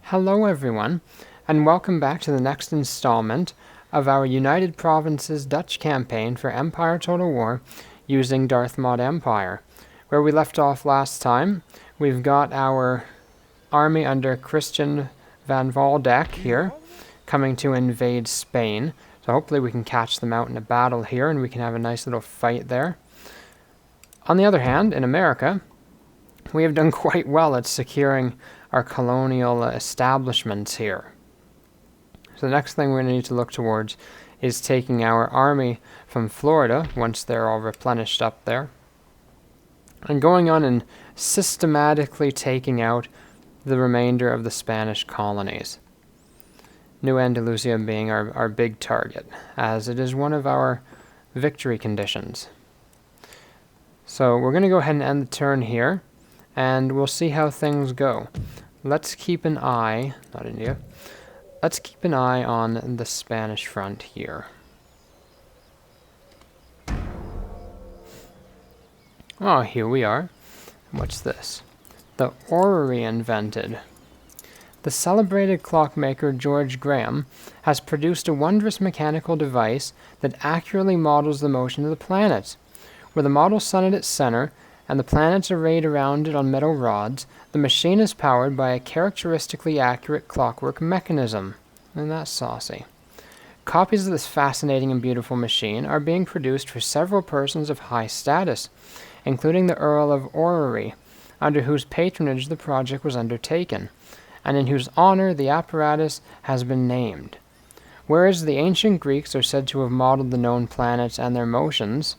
Hello everyone, and welcome back to the next installment of our United Provinces Dutch campaign for Empire Total War using DarthMod Empire. Where we left off last time, we've got our army under Christian van Waldeck here, coming to invade Spain. So hopefully we can catch them out in a battle here, and we can have a nice little fight there. On the other hand, in America, we have done quite well at securing our colonial establishments here. So the next thing we're going to need to look towards is taking our army from Florida, once they're all replenished up there, and going on and systematically taking out the remainder of the Spanish colonies. New Andalusia being our big target, as it is one of our victory conditions. So we're going to go ahead and end the turn here, and we'll see how things go. Let's keep an eye, not India, let's keep an eye on the Spanish front here. Oh, here we are. What's this? The orrery invented. The celebrated clockmaker George Graham has produced a wondrous mechanical device that accurately models the motion of the planets. With the model sun at its center, and the planets arrayed around it on metal rods, the machine is powered by a characteristically accurate clockwork mechanism. And that's saucy. Copies of this fascinating and beautiful machine are being produced for several persons of high status, including the Earl of Orrery, under whose patronage the project was undertaken, and in whose honor the apparatus has been named. Whereas the ancient Greeks are said to have modeled the known planets and their motions,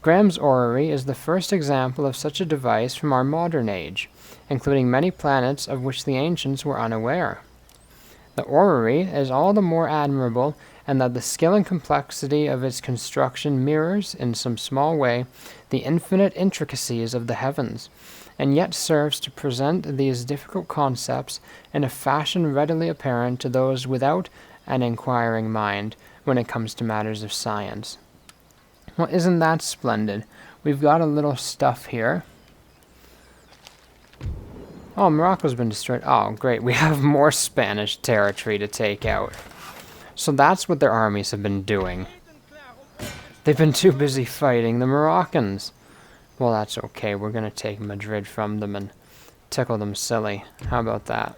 Graham's orrery is the first example of such a device from our modern age, including many planets of which the ancients were unaware. The orrery is all the more admirable in that the skill and complexity of its construction mirrors, in some small way, the infinite intricacies of the heavens, and yet serves to present these difficult concepts in a fashion readily apparent to those without an inquiring mind when it comes to matters of science. Well, isn't that splendid? We've got a little stuff here. Oh, Morocco's been destroyed. Oh, great. We have more Spanish territory to take out. So that's what their armies have been doing. They've been too busy fighting the Moroccans. Well, that's okay. We're going to take Madrid from them and tickle them silly. How about that?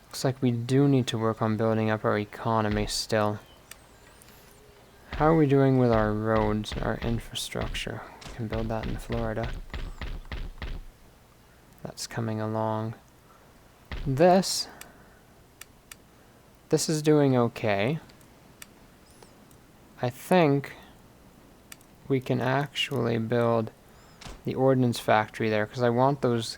Looks like we do need to work on building up our economy still. How are we doing with our roads, our infrastructure? We can build that in Florida. That's coming along. This is doing okay. I think we can actually build the ordnance factory there, because I want those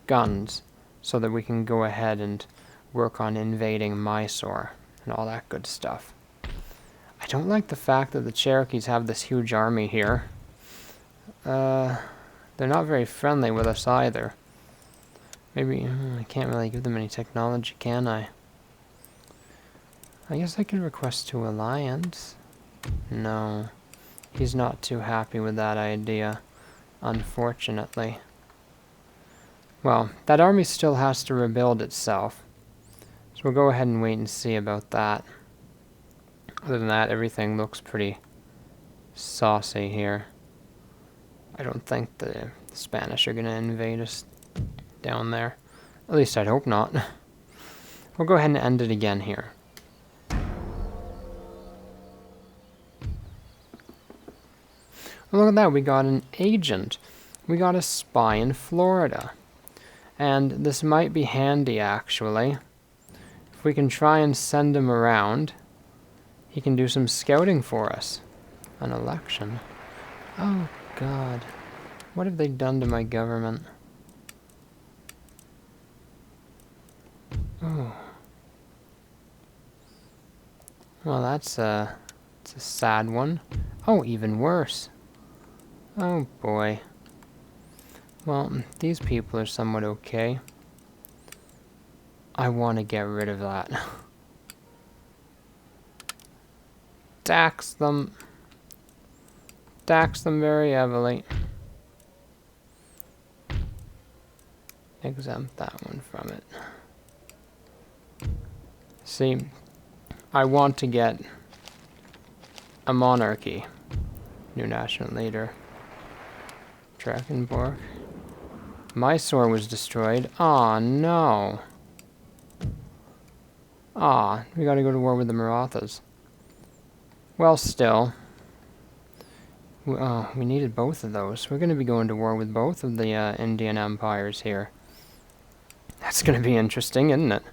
guns so that we can go ahead and work on invading Mysore and all that good stuff. I don't like the fact that the Cherokees have this huge army here. They're not very friendly with us either. Maybe I can't really give them any technology, can I? I guess I could request to alliance. No, he's not too happy with that idea, unfortunately. Well, that army still has to rebuild itself, so we'll go ahead and wait and see about that. Other than that, everything looks pretty saucy here. I don't think the Spanish are going to invade us down there. At least I'd hope not. We'll go ahead and end it again here. Well, look at that, we got an agent. We got a spy in Florida. And this might be handy, actually. If we can try and send him around, he can do some scouting for us. An election. Oh, God. What have they done to my government? Oh. Well, that's a sad one. Oh, even worse. Oh, boy. Well, these people are somewhat okay. I want to get rid of that. Tax them. Tax them very heavily. Exempt that one from it. See, I want to get a monarchy. New national leader. Drakenborg. Mysore was destroyed. Aw, no. Aw, we gotta go to war with the Marathas. Well, still. Oh, we needed both of those. We're gonna be going to war with both of the Indian empires here. That's gonna be interesting, isn't it?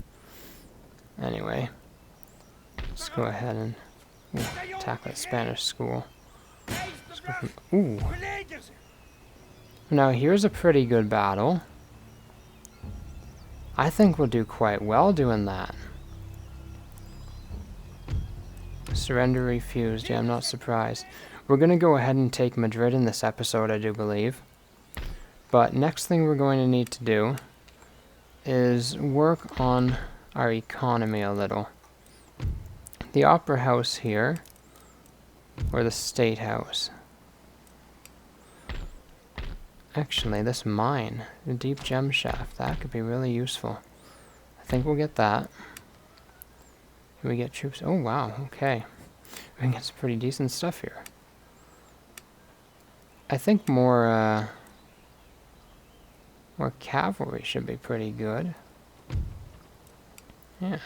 Anyway. Let's go ahead and attack that Spanish school. Ooh. Now here's a pretty good battle. I think we'll do quite well doing that. Surrender refused. Yeah, I'm not surprised. We're going to go ahead and take Madrid in this episode, I do believe. But next thing we're going to need to do is work on our economy a little. The Opera House here, or the State House. Actually, this mine, the deep gem shaft, that could be really useful. I think we'll get that. Can we get troops? Oh, wow, okay. We can get some pretty decent stuff here. I think more cavalry should be pretty good. Yeah.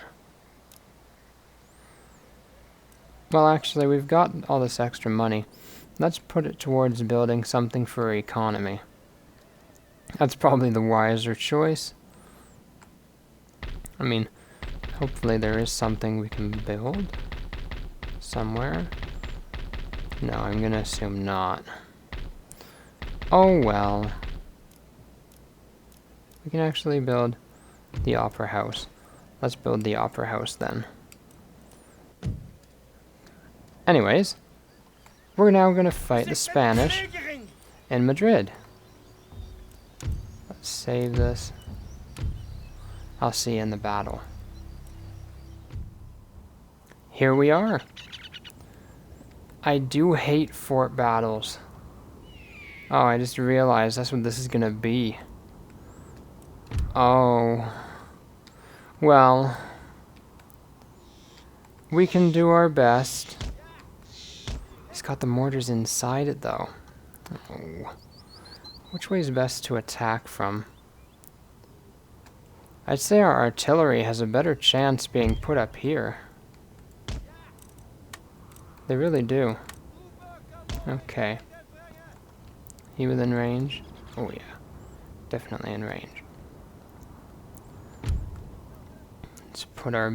Well, actually, we've got all this extra money. Let's put it towards building something for our economy. That's probably the wiser choice. I mean, hopefully there is something we can build somewhere. No, I'm gonna assume not. Oh well. We can actually build the Opera House. Let's build the Opera House then. Anyways, we're now gonna fight the Spanish in Madrid. Let's save this. I'll see you in the battle. Here we are. I do hate fort battles. Oh, I just realized that's what this is gonna be. Oh. Well. We can do our best. He's got the mortars inside it, though. Oh. Which way is best to attack from? I'd say our artillery has a better chance being put up here. They really do. Okay. He within range? Oh yeah. Definitely in range. Let's put our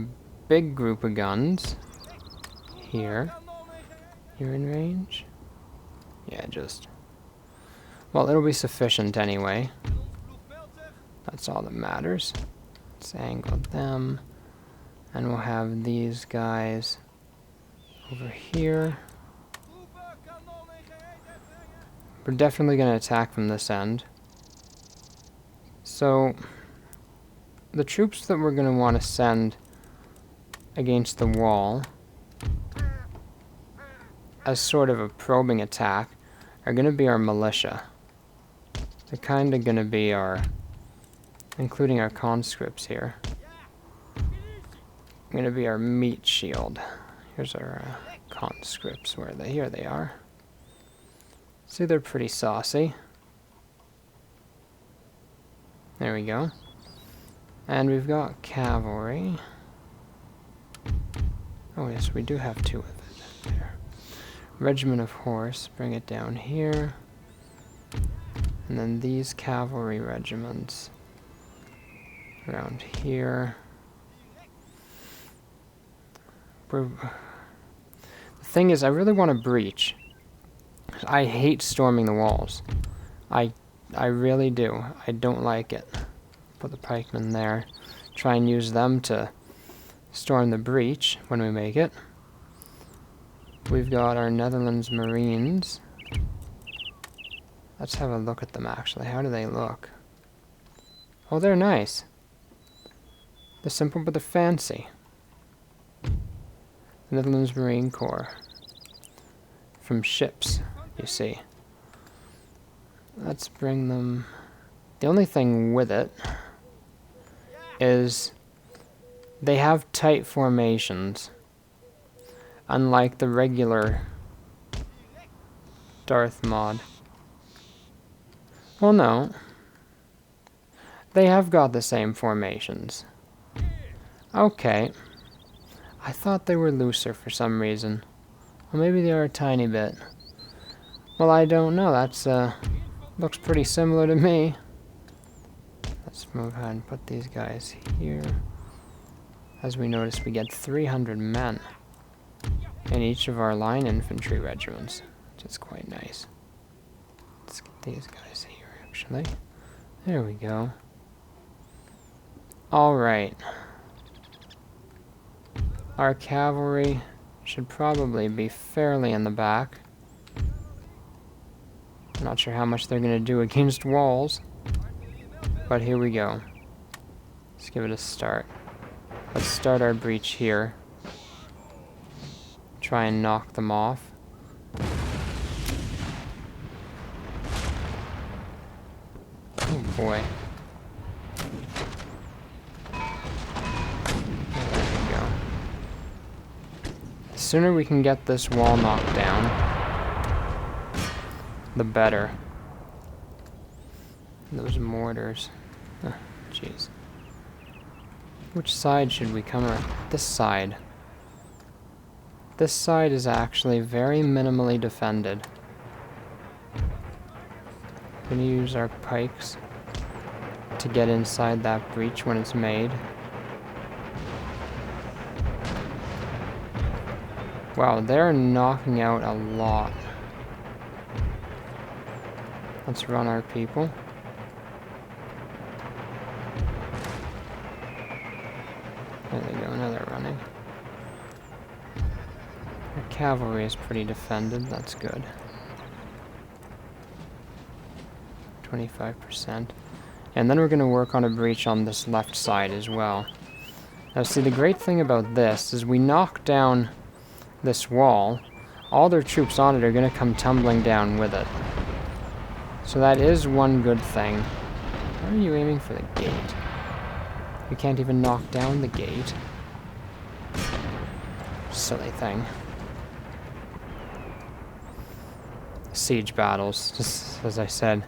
big group of guns here. You're in range? Yeah, just... Well, it'll be sufficient anyway. That's all that matters. Let's angle them. And we'll have these guys over here. We're definitely going to attack from this end. So, the troops that we're going to want to send against the wall as sort of a probing attack are going to be our militia. They're kind of going to be our, including our conscripts here, going to be our meat shield. Here's our conscripts. Where are they? Here they are. See, they're pretty saucy. There we go. And we've got cavalry. Oh yes, we do have two of it. There. Regiment of horse, bring it down here. And then these cavalry regiments around here. The thing is, I really want to breach. I hate storming the walls. I really do. I don't like it. Put the pikemen there. Try and use them to storm the breach when we make it. We've got our Netherlands Marines. Let's have a look at them actually. How do they look? Oh, they're nice. They're simple but they're fancy. The Netherlands Marine Corps. From ships, you see. Let's bring them... The only thing with it is They have tight formations, unlike the regular DarthMod. Well, no. They have got the same formations. Okay. I thought they were looser for some reason. Well, maybe they are a tiny bit. Well, I don't know. That's, looks pretty similar to me. Let's move ahead and put these guys here. As we notice, we get 300 men in each of our line infantry regiments, which is quite nice. Let's get these guys here, actually. There we go. Alright. Our cavalry should probably be fairly in the back. I'm not sure how much they're going to do against walls. But here we go. Let's give it a start. Let's start our breach here. Try and knock them off. Oh boy. There we go. The sooner we can get this wall knocked down, the better. Those mortars. Jeez. Which side should we come around? This side. This side is actually very minimally defended. We're gonna use our pikes to get inside that breach when it's made. Wow, they're knocking out a lot. Let's run our people. There they go, now they're running. Our cavalry is pretty defended, that's good. 25%. And then we're going to work on a breach on this left side as well. Now see, the great thing about this is we knock down this wall, all their troops on it are going to come tumbling down with it. So that is one good thing. Why are you aiming for the gate? You can't even knock down the gate. Silly thing. Siege battles, just as I said.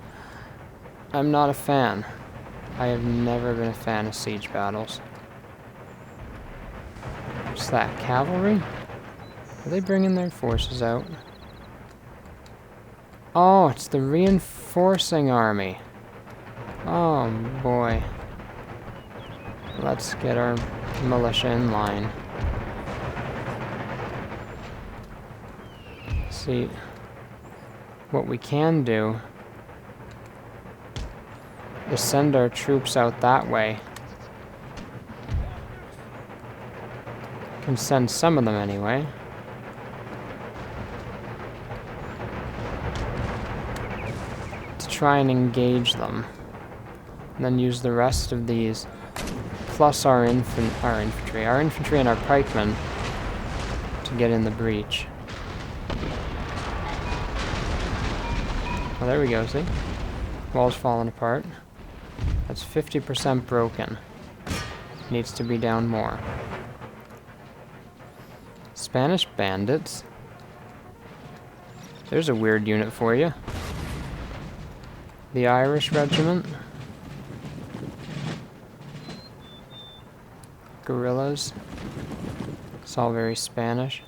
I'm not a fan. I have never been a fan of siege battles. What's that, cavalry? Are they bringing their forces out? Oh, it's the reinforcing army. Oh boy. Let's get our militia in line. See, what we can do is send our troops out that way. Can send some of them anyway. To try and engage them. And then use the rest of these, plus our infantry and our pikemen, to get in the breach. Oh, there we go, see? Wall's falling apart. That's 50% broken. Needs to be down more. Spanish bandits. There's a weird unit for you. The Irish regiment. Guerrillas. It's all very Spanish.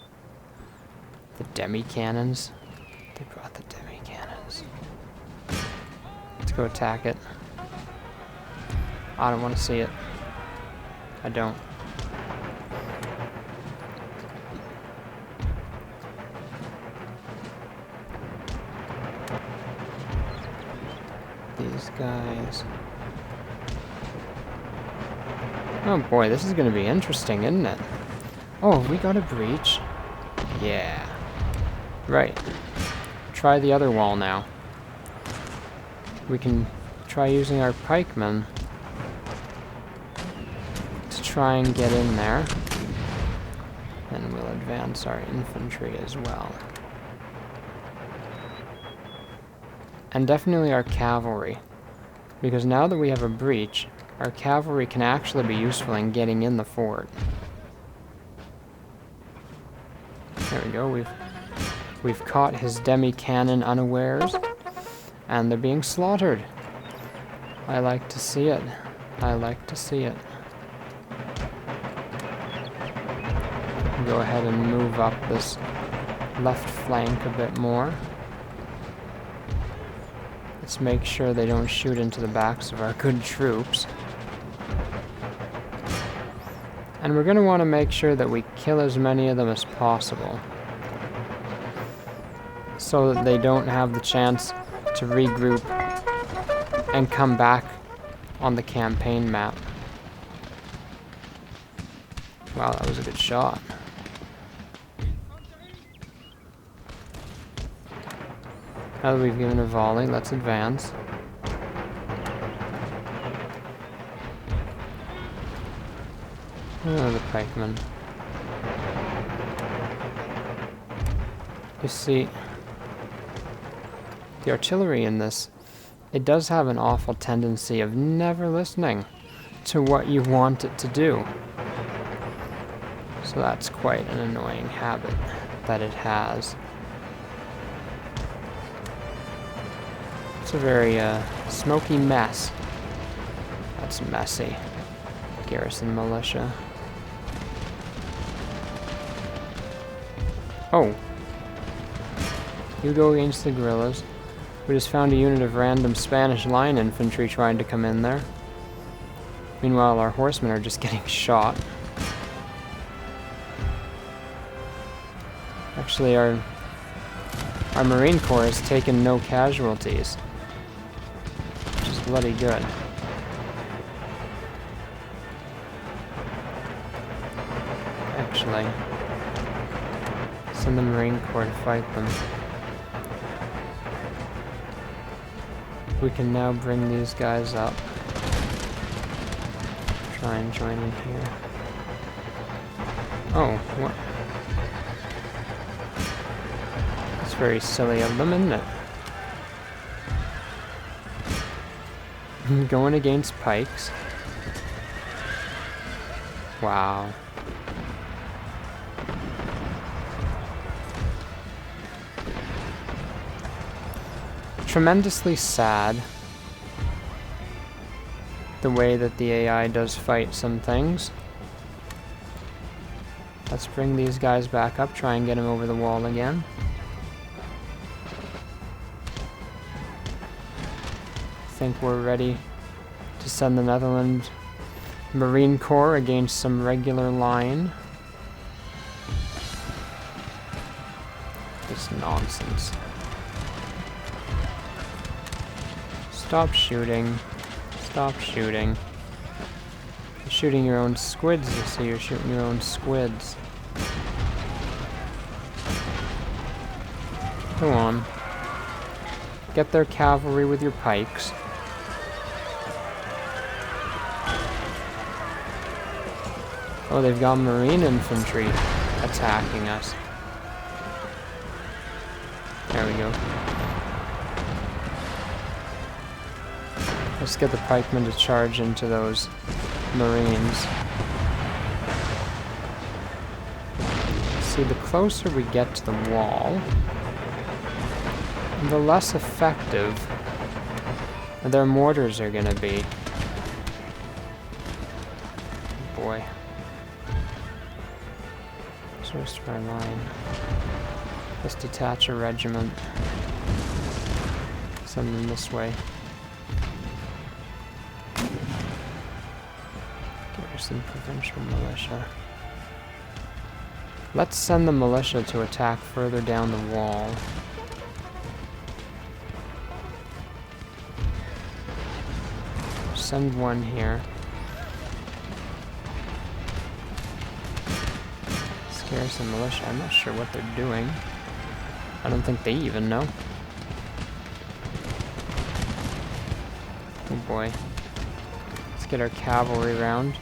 The demi-cannons. They brought the demi-cannons. Let's go attack it. I don't want to see it. I don't. These guys. Oh boy, this is going to be interesting, isn't it? Oh, we got a breach. Yeah. Right. Try the other wall now. We can try using our pikemen to try and get in there. And we'll advance our infantry as well. And definitely our cavalry. Because now that we have a breach, our cavalry can actually be useful in getting in the fort. There we go, we've caught his demi-cannon unawares, and they're being slaughtered. I like to see it. I like to see it. Go ahead and move up this left flank a bit more. Let's make sure they don't shoot into the backs of our good troops. And we're going to want to make sure that we kill as many of them as possible, so that they don't have the chance to regroup and come back on the campaign map. Wow, that was a good shot. Now that we've given a volley, let's advance. Oh, the pikemen. You see, the artillery in this, it does have an awful tendency of never listening to what you want it to do. So that's quite an annoying habit that it has. It's a very smoky mess. That's messy. Garrison militia. Oh. You go against the guerrillas. We just found a unit of random Spanish line infantry trying to come in there. Meanwhile, our horsemen are just getting shot. Actually, our Marine Corps has taken no casualties, which is bloody good. Actually, send the Marine Corps to fight them. We can now bring these guys up. Try and join in here. Oh, what? That's very silly of them, isn't it? Going against pikes. Wow. Tremendously sad the way that the AI does fight some things. Let's bring these guys back up, try and get them over the wall again. I think we're ready to send the Netherlands Marine Corps against some regular line. This nonsense. Stop shooting. Stop shooting. You're shooting your own squids, you see. You're shooting your own squids. Go on. Get their cavalry with your pikes. Oh, they've got Marine infantry attacking us. There we go. Let's get the pikemen to charge into those Marines. See, the closer we get to the wall, the less effective their mortars are gonna be. Boy. Source to our line. Let's detach a regiment. Send them this way. Garrison provincial militia. Let's send the militia to attack further down the wall. Send one here. Garrison militia, I'm not sure what they're doing. I don't think they even know. Oh boy. Let's get our cavalry round.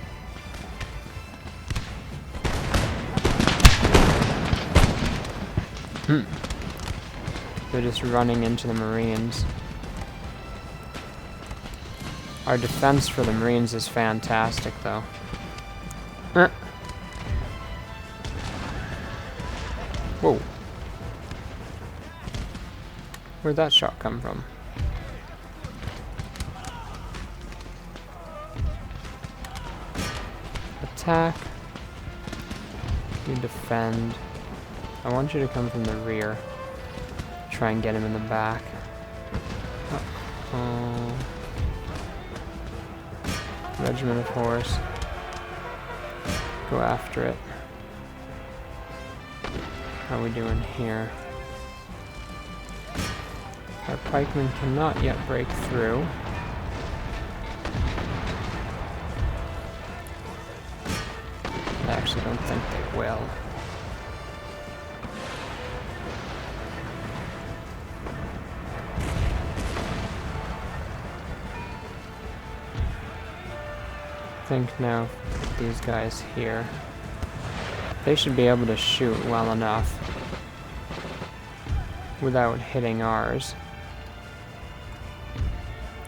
They're just running into the Marines. Our defense for the Marines is fantastic, though. Whoa. Where'd that shot come from? Attack. You defend. I want you to come from the rear. Try and get him in the back. Uh-oh. Regiment of horse. Go after it. How are we doing here? Our pikemen cannot yet break through. I actually don't think they will. I think now these guys here, they should be able to shoot well enough without hitting ours.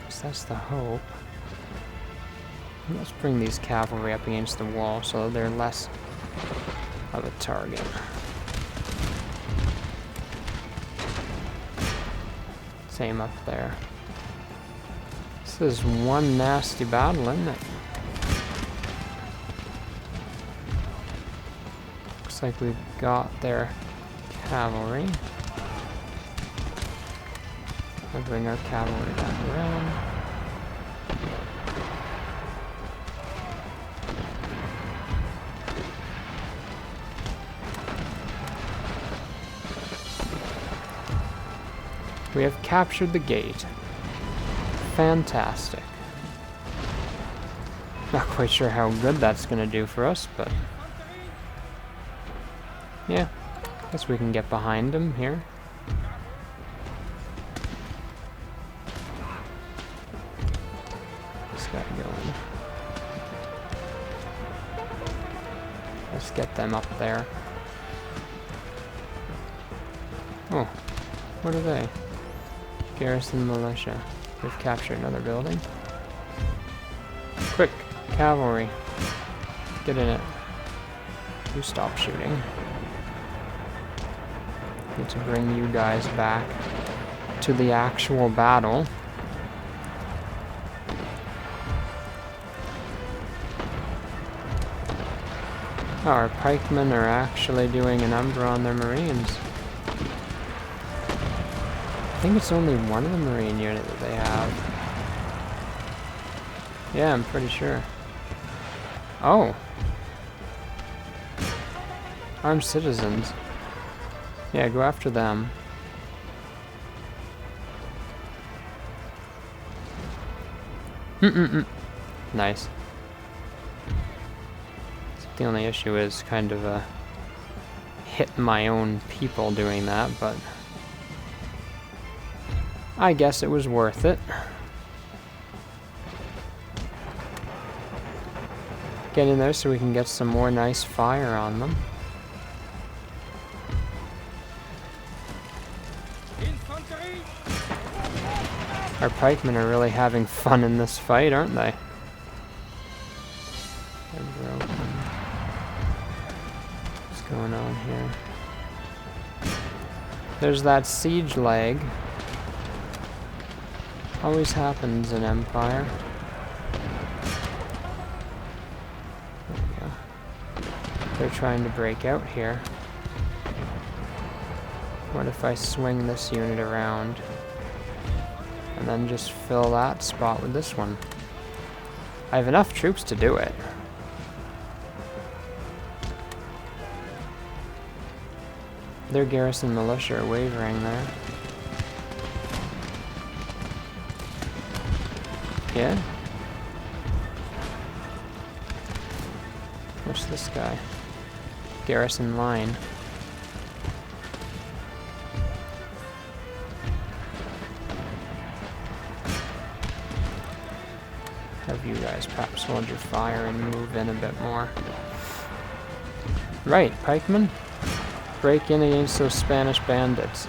So that's the hope. Let's bring these cavalry up against the wall so they're less of a target. Same up there. This is one nasty battle, isn't it? Looks like we've got their cavalry. I'll bring our cavalry back around. We have captured the gate. Fantastic. Not quite sure how good that's gonna do for us, but yeah, guess we can get behind him here. This guy going. Let's get them up there. Oh, what are they? Garrison militia. We've captured another building. Quick, cavalry. Get in it. You stop shooting. Need to bring you guys back to the actual battle. Our pikemen are actually doing a number on their marines. I think it's only one of the marine unit that they have. Yeah, I'm pretty sure. Oh. Armed citizens. Yeah, go after them. Nice. The only issue is kind of hit my own people doing that, but I guess it was worth it. Get in there so we can get some more nice fire on them. Our pikemen are really having fun in this fight, aren't they? What's going on here? There's that siege lag. Always happens in Empire. There we go. They're trying to break out here. What if I swing this unit around and then just fill that spot with this one? I have enough troops to do it. Their garrison militia are wavering there. Yeah? What's this guy? Garrison line. Have you guys perhaps hold your fire and move in a bit more. Right, pikemen. Break in against those Spanish bandits.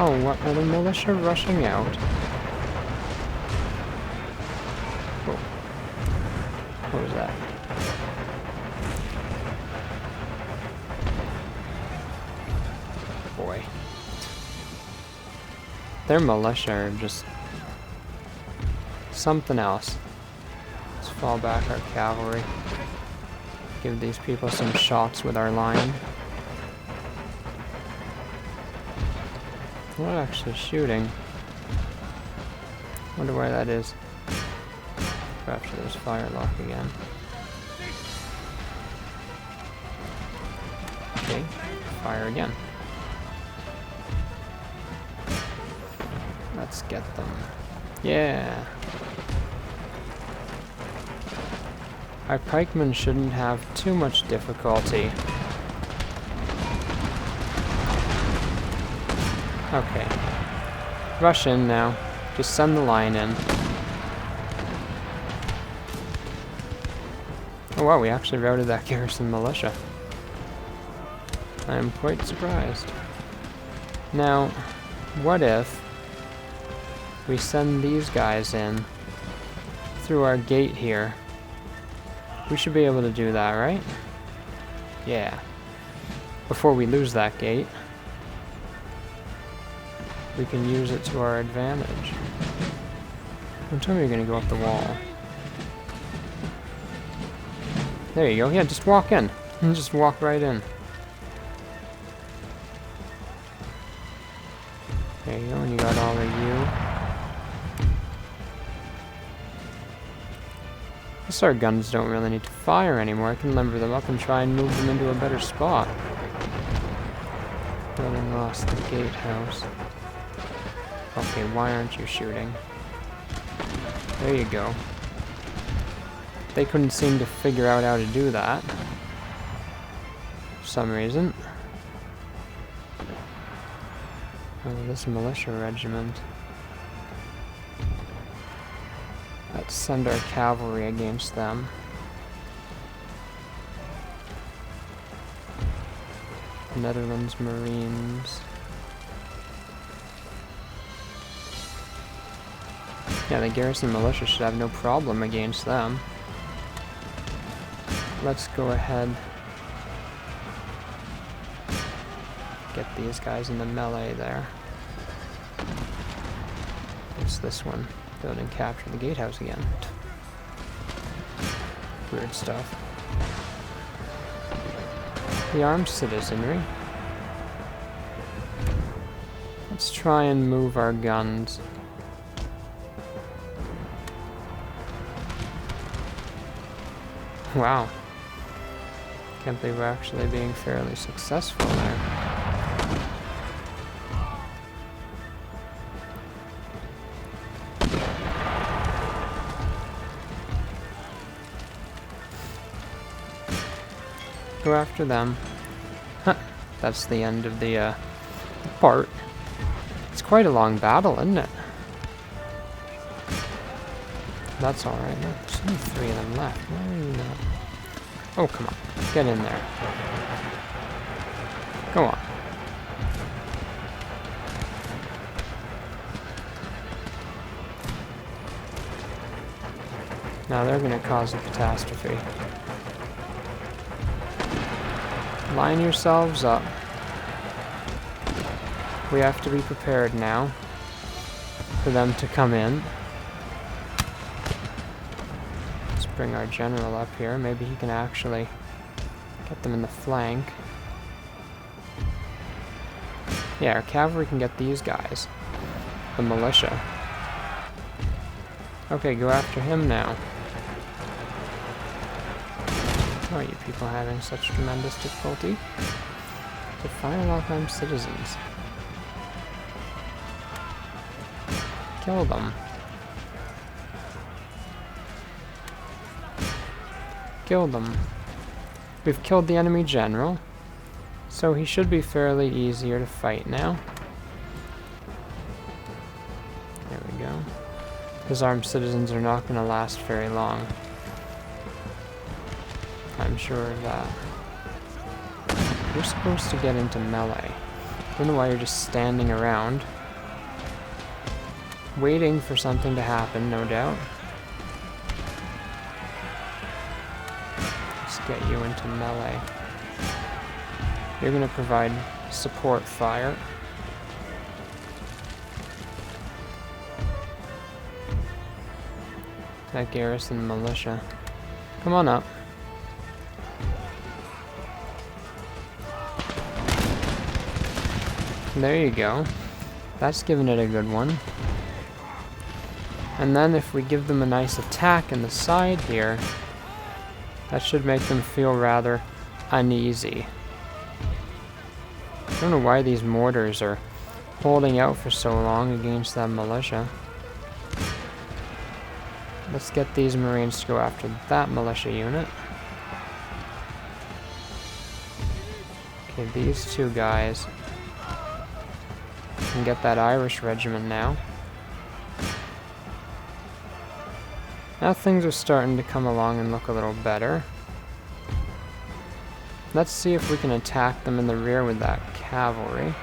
Oh, what are the militia rushing out? Oh. What was that? Boy. Their militia are just something else. Let's fall back our cavalry. Give these people some shots with our line. Not actually shooting. Wonder where that is. Go after this firelock again. Okay, fire again. Let's get them. Yeah! Our pikemen shouldn't have too much difficulty. Okay. Rush in now. Just send the line in. Oh wow, we actually routed that garrison militia. I am quite surprised. Now, what if we send these guys in through our gate here? We should be able to do that, right? Yeah. Before we lose that gate, we can use it to our advantage. Don't tell me you're gonna go up the wall. There you go. Yeah, just walk in. Just walk right in. There you go, and you got all of you. Guess our guns don't really need to fire anymore. I can limber them up and try and move them into a better spot. Building lost the gatehouse. Okay, why aren't you shooting? There you go. They couldn't seem to figure out how to do that. For some reason. Oh, this militia regiment. Let's send our cavalry against them. Netherlands Marines. Yeah, the garrison militia should have no problem against them. Let's go ahead. Get these guys in the melee there. It's this one. Build and capture the gatehouse again. Weird stuff. The armed citizenry. Let's try and move our guns. Wow. Can't believe we're actually being fairly successful there. Go after them. Huh. That's the end of the part. It's quite a long battle, isn't it? That's alright. There's only 3 of them left. Why are you not? Oh, come on. Get in there. Go on. Now they're going to cause a catastrophe. Line yourselves up. We have to be prepared now for them to come in. Let's bring our general up here. Maybe he can actually get them in the flank. Yeah, our cavalry can get these guys. The militia. Okay, go after him now. Why are you people having such tremendous difficulty? To firelock armed citizens. Kill them. Kill them. We've killed the enemy general, so he should be fairly easier to fight now. There we go. His armed citizens are not going to last very long. I'm sure of that. You're supposed to get into melee. Don't know why you're just standing around. Waiting for something to happen, no doubt. Let's get you into melee. You're going to provide support fire. That garrison militia. Come on up. There you go. That's giving it a good one. And then if we give them a nice attack in the side here, that should make them feel rather uneasy. I don't know why these mortars are holding out for so long against that militia. Let's get these Marines to go after that militia unit. Okay, these two guys can get that Irish regiment now. Now things are starting to come along and look a little better. Let's see if we can attack them in the rear with that cavalry.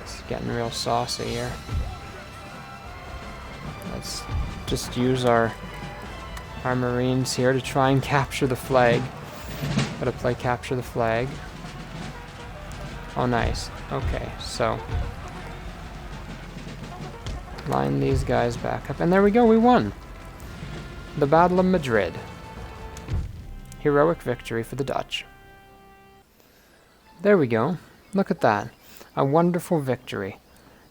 It's getting real saucy here. Let's just use our Marines here to try and capture the flag. Gotta play capture the flag. Oh, nice. Okay, so line these guys back up. And there we go, we won! The Battle of Madrid. Heroic victory for the Dutch. There we go. Look at that. A wonderful victory.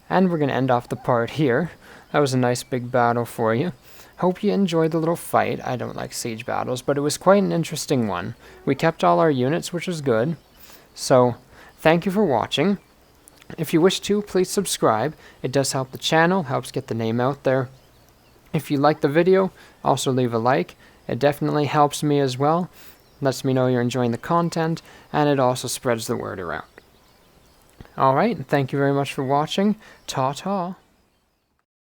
And we're going to end off the part here. That was a nice big battle for you. Hope you enjoyed the little fight. I don't like siege battles, but it was quite an interesting one. We kept all our units, which was good. So, thank you for watching. If you wish to, please subscribe. It does help the channel, helps get the name out there. If you like the video, also leave a like. It definitely helps me as well. Lets me know you're enjoying the content, and it also spreads the word around. Alright, thank you very much for watching. Ta-ta.